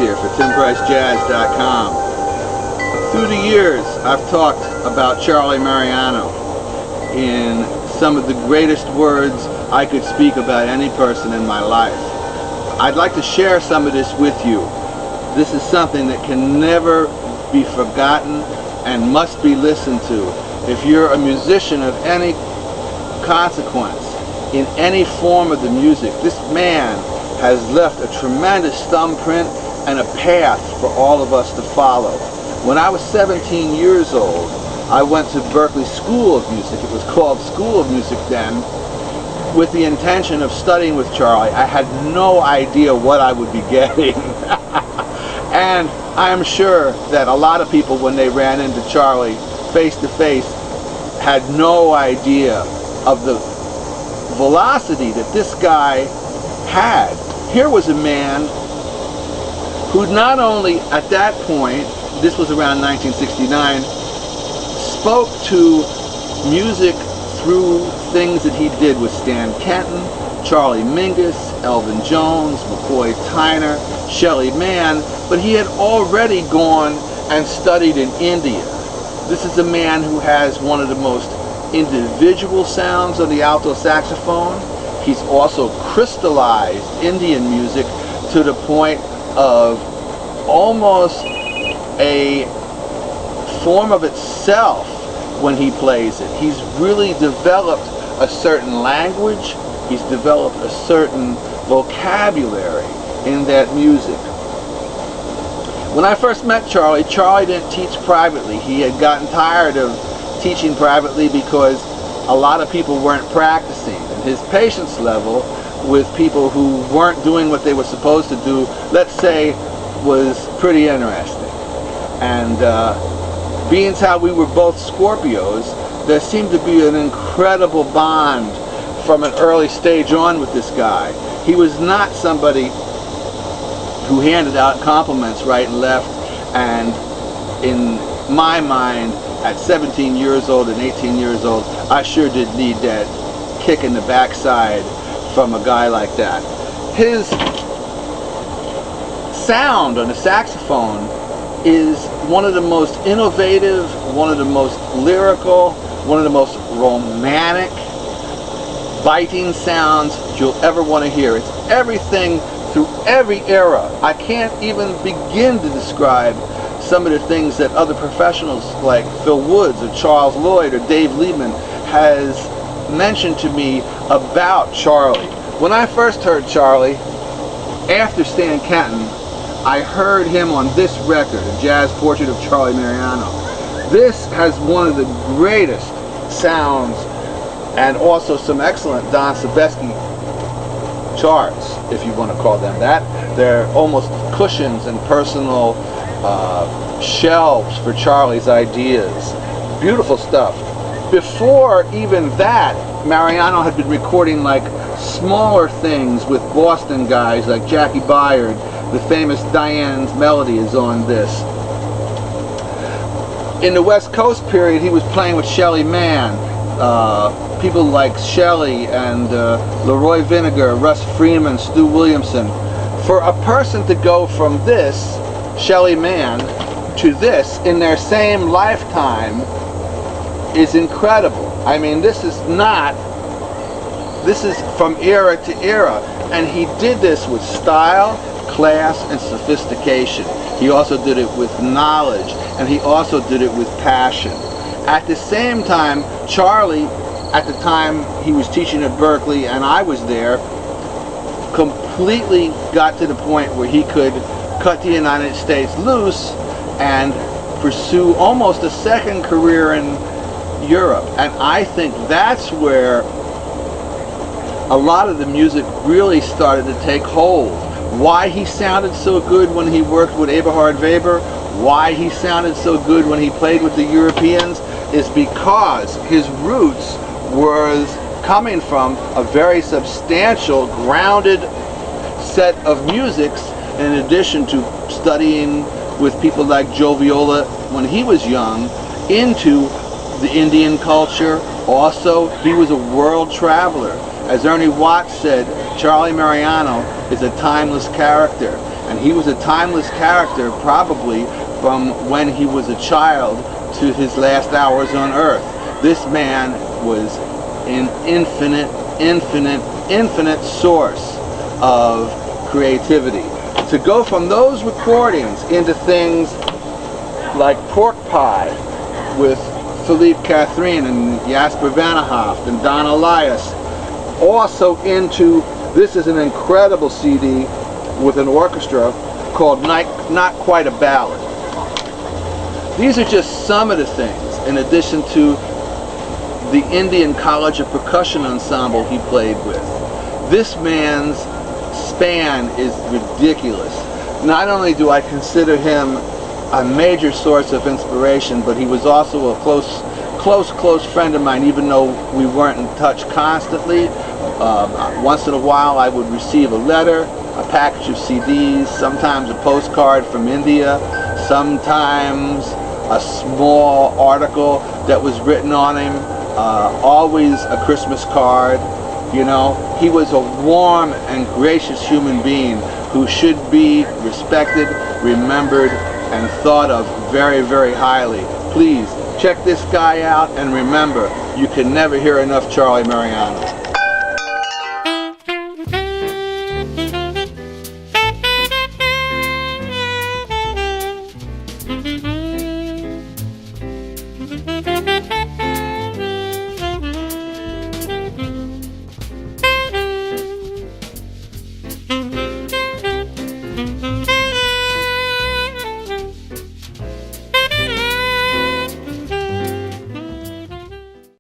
Here for TimPriceJazz.com. Through the years, I've talked about Charlie Mariano in some of the greatest words I could speak about any person in my life. I'd like to share some of this with you. This is something that can never be forgotten and must be listened to. If you're a musician of any consequence, in any form of the music, this man has left a tremendous thumbprint and a path for all of us to follow. When I was 17 years old, I went to Berklee School of Music. It was called School of Music then, with the intention of studying with Charlie. I had no idea what I would be getting. And I am sure that a lot of people, when they ran into Charlie face to face, had no idea of the velocity that this guy had. Here was a man who not only at that point, this was around 1969, spoke to music through things that he did with Stan Kenton, Charlie Mingus, Elvin Jones, McCoy Tyner, Shelly Manne, but he had already gone and studied in India. This is a man who has one of the most individual sounds on the alto saxophone. He's also crystallized Indian music to the point of almost a form of itself when he plays it. He's really developed a certain language. He's developed a certain vocabulary in that music. When I first met Charlie, Charlie didn't teach privately. He had gotten tired of teaching privately because a lot of people weren't practicing. And his patience level with people who weren't doing what they were supposed to do, let's say, was pretty interesting. And being as how we were both Scorpios, there seemed to be an incredible bond from an early stage on with this guy. He was not somebody who handed out compliments right and left, and in my mind, at 17 years old and 18 years old, I sure did need that kick in the backside from a guy like that. His sound on the saxophone is one of the most innovative, one of the most lyrical, one of the most romantic, biting sounds you'll ever want to hear. It's everything through every era. I can't even begin to describe some of the things that other professionals like Phil Woods or Charles Lloyd or Dave Liebman has mentioned to me about Charlie. When I first heard Charlie, after Stan Kenton, I heard him on this record, A Jazz Portrait of Charlie Mariano. This has one of the greatest sounds and also some excellent Don Sebesky charts, if you want to call them that. They're almost cushions and personal shelves for Charlie's ideas. Beautiful stuff. Before even that, Mariano had been recording like smaller things with Boston guys like Jackie Byard. The famous Diane's Melody is on this. In the West Coast period, he was playing with Shelly Manne. People like Shelly and Leroy Vinegar, Russ Freeman, Stu Williamson. For a person to go from this, Shelly Manne, to this in their same lifetime is incredible. I mean, this is from era to era. And he did this with style, class, and sophistication. He also did it with knowledge, and he also did it with passion. At the same time, Charlie, at the time he was teaching at Berklee and I was there, completely got to the point where he could cut the United States loose and pursue almost a second career in Europe. And I think that's where a lot of the music really started to take hold. Why he sounded so good when he worked with Eberhard Weber, why he sounded so good when he played with the Europeans, is because his roots was coming from a very substantial, grounded set of musics, in addition to studying with people like Joe Viola when he was young, into the Indian culture. Also, he was a world traveler. As Ernie Watts said, Charlie Mariano is a timeless character. And he was a timeless character probably from when he was a child to his last hours on earth. This man was an infinite source of creativity. To go from those recordings into things like Pork Pie with Philippe Catherine and Jasper Vanderhoff and Don Elias, also into, this is an incredible CD with an orchestra called Not Quite a Ballad. These are just some of the things, in addition to the Indian College of Percussion ensemble he played with. This man's span is ridiculous. Not only do I consider him a major source of inspiration, but he was also a close friend of mine, even though we weren't in touch constantly. Once in a while I would receive a letter, a package of CDs, sometimes a postcard from India, sometimes a small article that was written on him, always a Christmas card. You know, he was a warm and gracious human being who should be respected, remembered, and thought of very, very highly. Please check this guy out, and remember, you can never hear enough Charlie Mariano.